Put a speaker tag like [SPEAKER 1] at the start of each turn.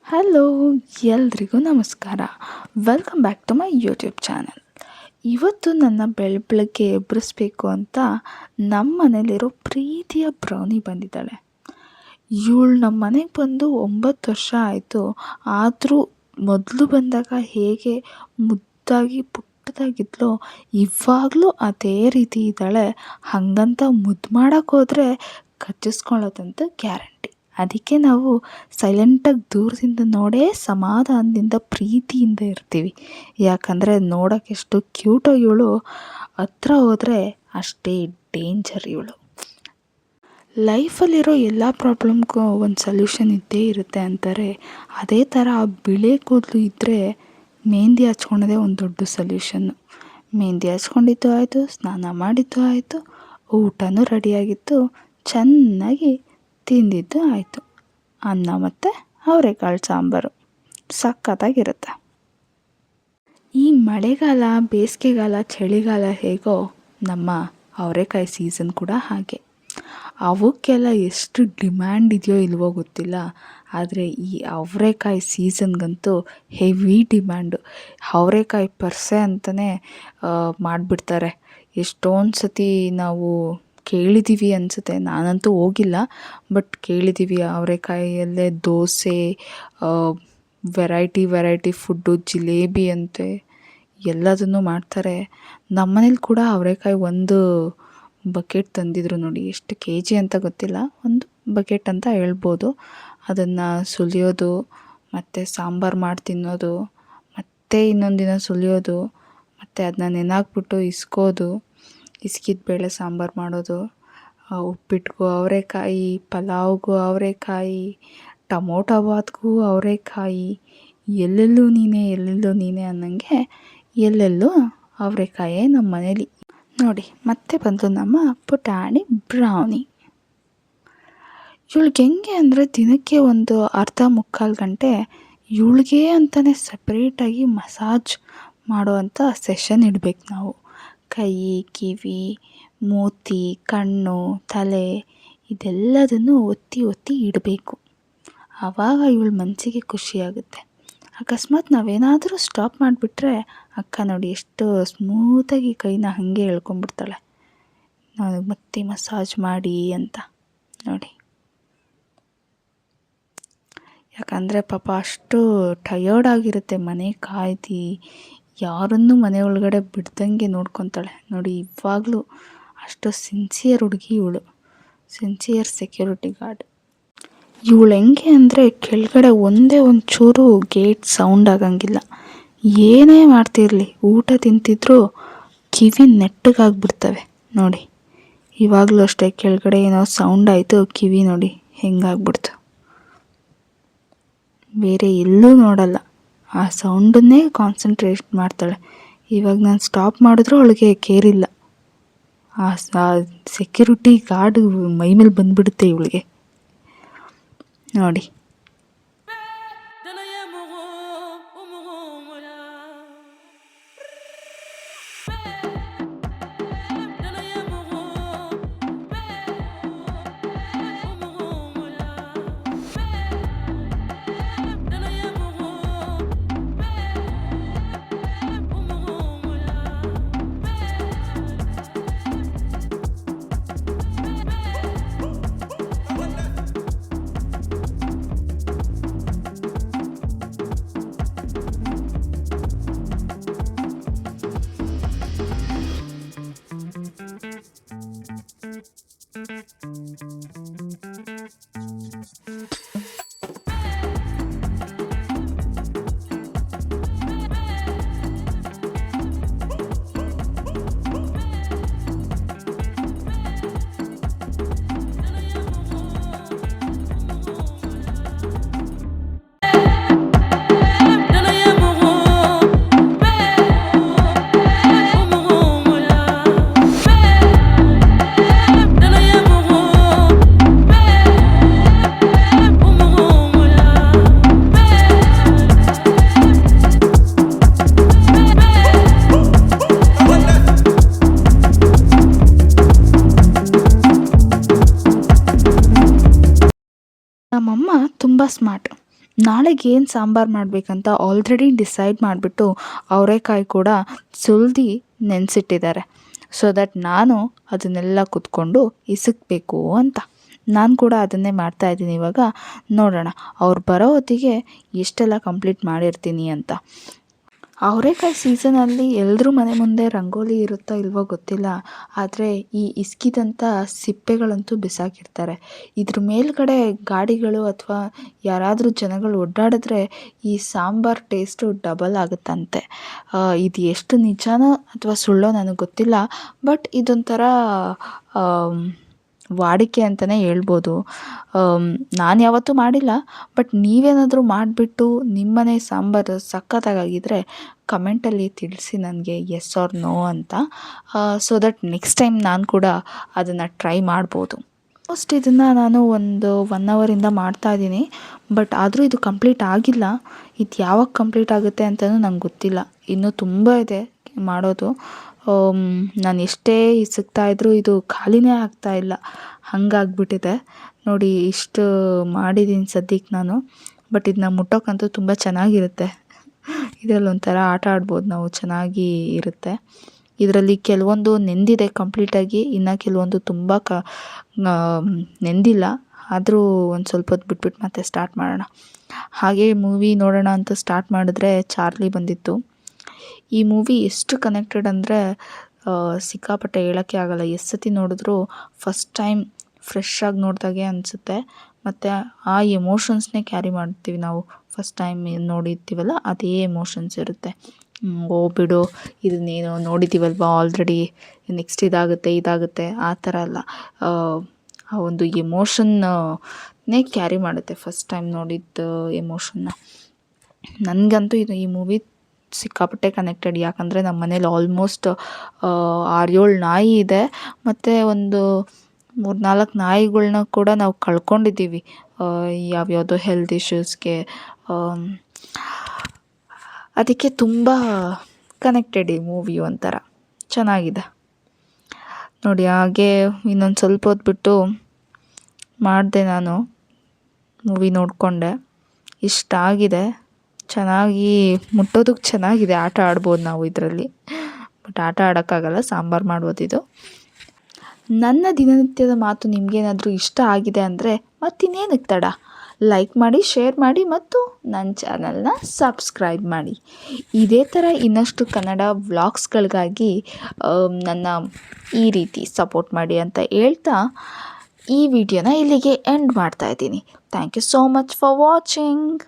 [SPEAKER 1] Hello, ಎಲ್ರಿಗೂ ನಮಸ್ಕಾರ. Welcome back to my YouTube channel. ಇವತ್ತು ನನ್ನ ಬೆಳಗ್ಗೆ ಎಬ್ಬರಿಸ್ಬೇಕು ಅಂತ ನಮ್ಮ ಮನೇಲಿರೋ ಪ್ರೀತಿಯ ಬ್ರೌನಿ ಬಂದಿದ್ದಾಳೆ. ಇವಳು ನಮ್ಮ ಮನೆಗೆ ಬಂದು 9 ವರ್ಷ ಆಯಿತು. ಆದರೂ ಮೊದಲು ಬಂದಾಗ ಹೇಗೆ ಮುದ್ದಾಗಿ ಪುಟ್ಟದಾಗಿದ್ಲೋ ಇವಾಗಲೂ ಅದೇ ರೀತಿ ಇದ್ದಾಳೆ. ಹಾಗಂತ ಮುದ್ದು ಮಾಡೋಕ್ಕೋದ್ರೆ ಕಚ್ಚಿಸ್ಕೊಳ್ಳೋದಂತ ಗ್ಯಾರಂಟಿ. ಅದಕ್ಕೆ ನಾವು ಸೈಲೆಂಟಾಗಿ ದೂರದಿಂದ ನೋಡೇ ಸಮಾಧಾನದಿಂದ ಪ್ರೀತಿಯಿಂದ ಇರ್ತೀವಿ. ಯಾಕಂದರೆ ನೋಡೋಕ್ಕೆ ಎಷ್ಟು ಕ್ಯೂಟೋ ಇವಳು, ಹತ್ರ ಹೋದರೆ ಅಷ್ಟೇ ಡೇಂಜರ್ ಇವಳು. ಲೈಫಲ್ಲಿರೋ ಎಲ್ಲ ಪ್ರಾಬ್ಲಮ್ಗೂ ಒಂದು ಸೊಲ್ಯೂಷನ್ ಇದ್ದೇ ಇರುತ್ತೆ ಅಂತಾರೆ. ಅದೇ ಥರ ಬಿಳಿ ಕೂದಲು ಇದ್ದರೆ ಮೆಹಂದಿ ಹಚ್ಕೊಳ್ಳೋದೇ ಒಂದು ದೊಡ್ಡ ಸೊಲ್ಯೂಷನ್ನು. ಮೆಹಂದಿ ಹಚ್ಕೊಂಡಿದ್ದು ಆಯಿತು, ಸ್ನಾನ ಮಾಡಿದ್ದು ಆಯಿತು, ಊಟನೂ ರೆಡಿಯಾಗಿತ್ತು, ಚೆನ್ನಾಗಿ ತಿಂದಿದ್ದು ಆಯಿತು. ಅನ್ನ ಮತ್ತು ಅವರೆಕಾಳು ಸಾಂಬಾರು ಸಖತ್ತಾಗಿರುತ್ತೆ. ಈ ಮಳೆಗಾಲ, ಬೇಸಿಗೆಗಾಲ, ಚಳಿಗಾಲ ಹೇಗೋ ನಮ್ಮ ಅವರೆಕಾಯಿ ಸೀಸನ್ ಕೂಡ ಹಾಗೆ. ಅವಕ್ಕೆಲ್ಲ ಎಷ್ಟು ಡಿಮ್ಯಾಂಡ್ ಇದೆಯೋ ಇಲ್ವೋ ಗೊತ್ತಿಲ್ಲ, ಆದರೆ ಈ ಅವರೆಕಾಯಿ ಸೀಸನ್ಗಂತೂ ಹೆವಿ ಡಿಮ್ಯಾಂಡು. ಅವರೆಕಾಯಿ ಪರ್ಸೆ ಅಂತಲೇ ಮಾಡಿಬಿಡ್ತಾರೆ. ಎಷ್ಟೊಂದು ಸತಿ ನಾವು ಕೇಳಿದ್ದೀವಿ ಅನಿಸುತ್ತೆ, ನಾನಂತೂ ಹೋಗಿಲ್ಲ, ಬಟ್ ಕೇಳಿದ್ದೀವಿ. ಅವರೆಕಾಯಲ್ಲೇ ದೋಸೆ, ವೆರೈಟಿ ಫುಡ್ಡು, ಜಿಲೇಬಿ ಅಂತೆ ಎಲ್ಲದನ್ನು ಮಾಡ್ತಾರೆ. ನಮ್ಮನೇಲಿ ಕೂಡ ಅವರೆಕಾಯಿ ಒಂದು ಬಕೆಟ್ ತಂದಿದ್ರು ನೋಡಿ. ಎಷ್ಟು ಕೆ ಜಿ ಅಂತ ಗೊತ್ತಿಲ್ಲ, ಒಂದು ಬಕೆಟ್ ಅಂತ ಹೇಳ್ಬೋದು. ಅದನ್ನು ಸುಲಿಯೋದು, ಮತ್ತು ಸಾಂಬಾರು ಮಾಡಿ ತಿನ್ನೋದು, ಮತ್ತು ಇನ್ನೊಂದು ದಿನ ಸುಲಿಯೋದು, ಮತ್ತು ಅದನ್ನ ನೆನೆಹಾಕ್ಬಿಟ್ಟು ಇಸ್ಕೋದು, ಇಸ್ಕಿದ ಬೇಳೆ ಸಾಂಬಾರು ಮಾಡೋದು, ಉಪ್ಪಿಟ್ಟಿಗೂ ಅವರೆಕಾಯಿ, ಪಲಾವ್ಗೂ ಅವರೆಕಾಯಿ, ಟೊಮೊಟೊ ಬಾತ್ಗೂ ಅವರೆಕಾಯಿ, ಎಲ್ಲೆಲ್ಲೂ ನೀನೇ ಅನ್ನಂಗೆ ಎಲ್ಲೆಲ್ಲೂ ಅವರೆಕಾಯೇ ನಮ್ಮ ಮನೇಲಿ. ನೋಡಿ, ಮತ್ತೆ ಬಂದು ನಮ್ಮ ಪುಟಾಣಿ ಬ್ರೌನಿ. ಇವಳಿಗೆ ಹೆಂಗೆ ಅಂದರೆ ದಿನಕ್ಕೆ ಒಂದು ಅರ್ಧ ಮುಕ್ಕಾಲು ಗಂಟೆ ಇವಳಿಗೆ ಅಂತಲೇ ಸಪ್ರೇಟಾಗಿ ಮಸಾಜ್ ಮಾಡುವಂಥ ಸೆಷನ್ ಇಡಬೇಕು ನಾವು. ಕೈ, ಕಿವಿ, ಮೂತಿ, ಕಣ್ಣು, ತಲೆ ಇದೆಲ್ಲದನ್ನು ಒತ್ತಿ ಇಡಬೇಕು. ಆವಾಗ ಇವಳ ಮನಸ್ಸಿಗೆ ಖುಷಿಯಾಗುತ್ತೆ. ಅಕಸ್ಮಾತ್ ನಾವೇನಾದರೂ ಸ್ಟಾಪ್ ಮಾಡಿಬಿಟ್ರೆ ಅಕ್ಕ ನೋಡಿ ಎಷ್ಟು ಸ್ಮೂತಾಗಿ ಕೈನ ಹಾಗೆ ಎಳ್ಕೊಂಬಿಡ್ತಾಳೆ, ನನಗೆ ಮತ್ತೆ ಮಸಾಜ್ ಮಾಡಿ ಅಂತ. ನೋಡಿ, ಯಾಕಂದರೆ ಪಾಪ ಅಷ್ಟು ಟಯರ್ಡ್ ಆಗಿರುತ್ತೆ, ಮನೆ ಕಾಯ್ದು ಯಾರನ್ನೂ ಮನೆ ಒಳಗಡೆ ಬಿಡ್ದಂಗೆ ನೋಡ್ಕೊತಾಳೆ. ನೋಡಿ, ಇವಾಗಲೂ ಅಷ್ಟು ಸಿನ್ಸಿಯರ್ ಹುಡುಗಿ ಇವಳು, ಸಿನ್ಸಿಯರ್ ಸೆಕ್ಯೂರಿಟಿ ಗಾರ್ಡ್. ಇವಳು ಹೆಂಗೆ ಅಂದರೆ ಕೆಳಗಡೆ ಒಂದೇ ಒಂದು ಚೂರು ಗೇಟ್ ಸೌಂಡ್ ಆಗಂಗಿಲ್ಲ. ಏನೇ ಮಾಡ್ತಿರಲಿ, ಊಟ ತಿಂತಿದ್ರು ಕಿವಿ ನೆಟ್ಟಗಾಗ್ಬಿಡ್ತವೆ. ನೋಡಿ, ಇವಾಗಲೂ ಅಷ್ಟೇ ಕೆಳಗಡೆ ಏನೋ ಸೌಂಡ್ ಆಯಿತು, ಕಿವಿ ನೋಡಿ ಹೆಂಗಾಗ್ಬಿಡ್ತು. ಬೇರೆ ಎಲ್ಲೂ ನೋಡಲ್ಲ, ಆ ಸೌಂಡನ್ನೇ ಕಾನ್ಸಂಟ್ರೇಟ್ ಮಾಡ್ತಾಳೆ. ಇವಾಗ ನಾನು ಸ್ಟಾಪ್ ಮಾಡಿದ್ರೂ ಅವಳಿಗೆ ಕೇರಿಲ್ಲ. ಆ ಸೆಕ್ಯೂರಿಟಿ ಗಾರ್ಡ್ ಮೈ ಮೇಲೆ ಬಂದುಬಿಡುತ್ತೆ ಇವಳಿಗೆ. ನೋಡಿ, ನಮ್ಮಮ್ಮ ತುಂಬ ಸ್ಮಾರ್ಟ್. ನಾಳೆಗೆ ಏನು ಸಾಂಬಾರು ಮಾಡಬೇಕಂತ ಆಲ್ರೆಡಿ ಡಿಸೈಡ್ ಮಾಡಿಬಿಟ್ಟು ಅವರೆಕಾಯಿ ಕೂಡ ಸುಲ್ದು ನೆನೆಸಿಟ್ಟಿದ್ದಾರೆ. ಸೊ ದಟ್ ನಾನು ಅದನ್ನೆಲ್ಲ ಕುತ್ಕೊಂಡು ಇಸಕಬೇಕು ಅಂತ. ನಾನು ಕೂಡ ಅದನ್ನೇ ಮಾಡ್ತಾಯಿದ್ದೀನಿ ಇವಾಗ. ನೋಡೋಣ ಅವ್ರು ಬರೋ ಹೊತ್ತಿಗೆ ಎಷ್ಟೆಲ್ಲ ಕಂಪ್ಲೀಟ್ ಮಾಡಿರ್ತೀನಿ ಅಂತ. ಅವರೆಕಾಯಿ ಸೀಸನಲ್ಲಿ ಎಲ್ಲರೂ ಮನೆ ಮುಂದೆ ರಂಗೋಲಿ ಇರುತ್ತೋ ಇಲ್ವೋ ಗೊತ್ತಿಲ್ಲ, ಆದರೆ ಈ ಇಸ್ಕಿದಂಥ ಸಿಪ್ಪೆಗಳಂತೂ ಬಿಸಾಕಿರ್ತಾರೆ. ಇದ್ರ ಮೇಲ್ಗಡೆ ಗಾಡಿಗಳು ಅಥವಾ ಯಾರಾದರೂ ಜನಗಳು ಓಡಾಡಿದ್ರೆ ಈ ಸಾಂಬಾರ್ ಟೇಸ್ಟು ಡಬಲ್ ಆಗುತ್ತಂತೆ. ಇದು ಎಷ್ಟು ನಿಜಾನೋ ಅಥವಾ ಸುಳ್ಳೋ ನನಗೆ ಗೊತ್ತಿಲ್ಲ, ಬಟ್ ಇದೊಂಥರ ವಾಡಿಕೆ ಅಂತಲೇ ಹೇಳ್ಬೋದು. ನಾನು ಯಾವತ್ತೂ ಮಾಡಿಲ್ಲ, ಬಟ್ ನೀವೇನಾದರೂ ಮಾಡಿಬಿಟ್ಟು ನಿಮ್ಮನೆ ಸಾಂಬಾರು ಸಖತ್ತಾಗಿದ್ದರೆ ಕಮೆಂಟಲ್ಲಿ ತಿಳಿಸಿ ನನಗೆ ಎಸ್ ಆರ್ ನೋ ಅಂತ. ಸೊ ದಟ್ ನೆಕ್ಸ್ಟ್ ಟೈಮ್ ನಾನು ಕೂಡ ಅದನ್ನು ಟ್ರೈ ಮಾಡ್ಬೋದು. ಆಲ್ಮೋಸ್ಟ್ ಇದನ್ನು ನಾನು ಒಂದು 1 ಅವರಿಂದ ಮಾಡ್ತಾಯಿದ್ದೀನಿ, ಬಟ್ ಆದರೂ ಇದು ಕಂಪ್ಲೀಟ್ ಆಗಿಲ್ಲ. ಇದು ಯಾವಾಗ ಕಂಪ್ಲೀಟ್ ಆಗುತ್ತೆ ಅಂತಲೂ ನಂಗೆ ಗೊತ್ತಿಲ್ಲ. ಇನ್ನೂ ತುಂಬ ಇದೆ ಮಾಡೋದು. ನಾನು ಎಷ್ಟೇ ಇಸಕ್ತಾಯಿದ್ರೂ ಇದು ಖಾಲಿನೇ ಆಗ್ತಾಯಿಲ್ಲ, ಹಾಗಾಗ್ಬಿಟ್ಟಿದೆ ನೋಡಿ. ಇಷ್ಟು ಮಾಡಿದ್ದೀನಿ ಸದ್ಯಕ್ಕೆ ನಾನು, ಬಟ್ ಇದನ್ನ ಮುಟ್ಟೋಕ್ಕಂತೂ ತುಂಬ ಚೆನ್ನಾಗಿರುತ್ತೆ. ಇದರಲ್ಲಿ ಒಂಥರ ಆಟ ಆಡ್ಬೋದು ನಾವು, ಚೆನ್ನಾಗಿ ಇರುತ್ತೆ. ಇದರಲ್ಲಿ ಕೆಲವೊಂದು ನೆಂದಿದೆ ಕಂಪ್ಲೀಟಾಗಿ, ಇನ್ನು ಕೆಲವೊಂದು ತುಂಬ ನೆಂದಿಲ್ಲ. ಆದರೂ ಒಂದು ಸ್ವಲ್ಪ ಹೊತ್ತು ಬಿಟ್ಬಿಟ್ಟು ಮತ್ತೆ ಸ್ಟಾರ್ಟ್ ಮಾಡೋಣ. ಹಾಗೆ ಮೂವಿ ನೋಡೋಣ ಅಂತ ಸ್ಟಾರ್ಟ್ ಮಾಡಿದ್ರೆ ಚಾರ್ಲಿ ಬಂದಿತ್ತು. ಈ ಮೂವಿ ಎಷ್ಟು ಕನೆಕ್ಟೆಡ್ ಅಂದರೆ ಸಿಕ್ಕಾಪಟ್ಟೆ ಹೇಳೋಕ್ಕೆ ಆಗೋಲ್ಲ. ಎಷ್ಟು ಸತಿ ನೋಡಿದ್ರೂ ಫಸ್ಟ್ ಟೈಮ್ ಫ್ರೆಶ್ ಆಗಿ ನೋಡಿದಾಗೆ ಅನಿಸುತ್ತೆ. ಮತ್ತು ಆ ಎಮೋಷನ್ಸ್ನೇ ಕ್ಯಾರಿ ಮಾಡ್ತೀವಿ ನಾವು. ಫಸ್ಟ್ ಟೈಮ್ ನೋಡಿರ್ತೀವಲ್ಲ ಅದೇ ಎಮೋಷನ್ಸ್ ಇರುತ್ತೆ. ಓ ಬಿಡು, ಇದನ್ನೇನೋ ನೋಡಿದ್ದೀವಲ್ವ ಆಲ್ರೆಡಿ, ನೆಕ್ಸ್ಟ್ ಇದಾಗುತ್ತೆ ಆ ಥರ ಅಲ್ಲ. ಆ ಒಂದು ಎಮೋಷನ್ನೇ ಕ್ಯಾರಿ ಮಾಡುತ್ತೆ ಫಸ್ಟ್ ಟೈಮ್ ನೋಡಿದ್ದು ಎಮೋಷನ್ನ. ನನಗಂತೂ ಈ ಮೂವಿ ಸಿಕ್ಕಾಪಟ್ಟೆ ಕನೆಕ್ಟೆಡ್. ಯಾಕಂದರೆ ನಮ್ಮ ಮನೇಲಿ ಆಲ್ಮೋಸ್ಟ್ 6-7 ನಾಯಿ ಇದೆ, ಮತ್ತು ಒಂದು 3-4 ನಾಯಿಗಳ್ನ ಕೂಡ ನಾವು ಕಳ್ಕೊಂಡಿದ್ದೀವಿ ಯಾವ್ಯಾವುದೋ ಹೆಲ್ತ್ ಇಶ್ಯೂಸ್ಗೆ. ಅದಕ್ಕೆ ತುಂಬ ಕನೆಕ್ಟೆಡ್ ಈ ಮೂವಿ, ಒಂಥರ ಚೆನ್ನಾಗಿದೆ ನೋಡಿ. ಹಾಗೆ ಇನ್ನೊಂದು ಸ್ವಲ್ಪ ಹೊತ್ತು ಬಿಟ್ಟು ಮಾಡಿದೆ ನಾನು, ಮೂವಿ ನೋಡಿಕೊಂಡೆ. ಇಷ್ಟ ಆಗಿದೆ, ಚೆನ್ನಾಗಿ ಮುಟ್ಟೋದಕ್ಕೆ ಚೆನ್ನಾಗಿದೆ. ಆಟ ಆಡ್ಬೋದು ನಾವು ಇದರಲ್ಲಿ, ಬಟ್ ಆಟ ಆಡೋಕ್ಕಾಗಲ್ಲ, ಸಾಂಬಾರು ಮಾಡ್ಬೋದಿದು. ನನ್ನ ದಿನನಿತ್ಯದ ಮಾತು ನಿಮಗೇನಾದರೂ ಇಷ್ಟ ಆಗಿದೆ ಅಂದರೆ ಮತ್ತಿನ್ನೇನಕ್ಕೆ ತಡ, ಲೈಕ್ ಮಾಡಿ, ಶೇರ್ ಮಾಡಿ ಮತ್ತು ನನ್ನ ಚಾನಲ್ನ ಸಬ್ಸ್ಕ್ರೈಬ್ ಮಾಡಿ. ಇದೇ ಥರ ಇನ್ನಷ್ಟು ಕನ್ನಡ ವ್ಲಾಗ್ಸ್ಗಳಿಗಾಗಿ ನನ್ನ ಈ ರೀತಿ ಸಪೋರ್ಟ್ ಮಾಡಿ ಅಂತ ಹೇಳ್ತಾ ಈ ವಿಡಿಯೋನ ಇಲ್ಲಿಗೆ ಎಂಡ್ ಮಾಡ್ತಾಯಿದ್ದೀನಿ. Thank you so much for watching.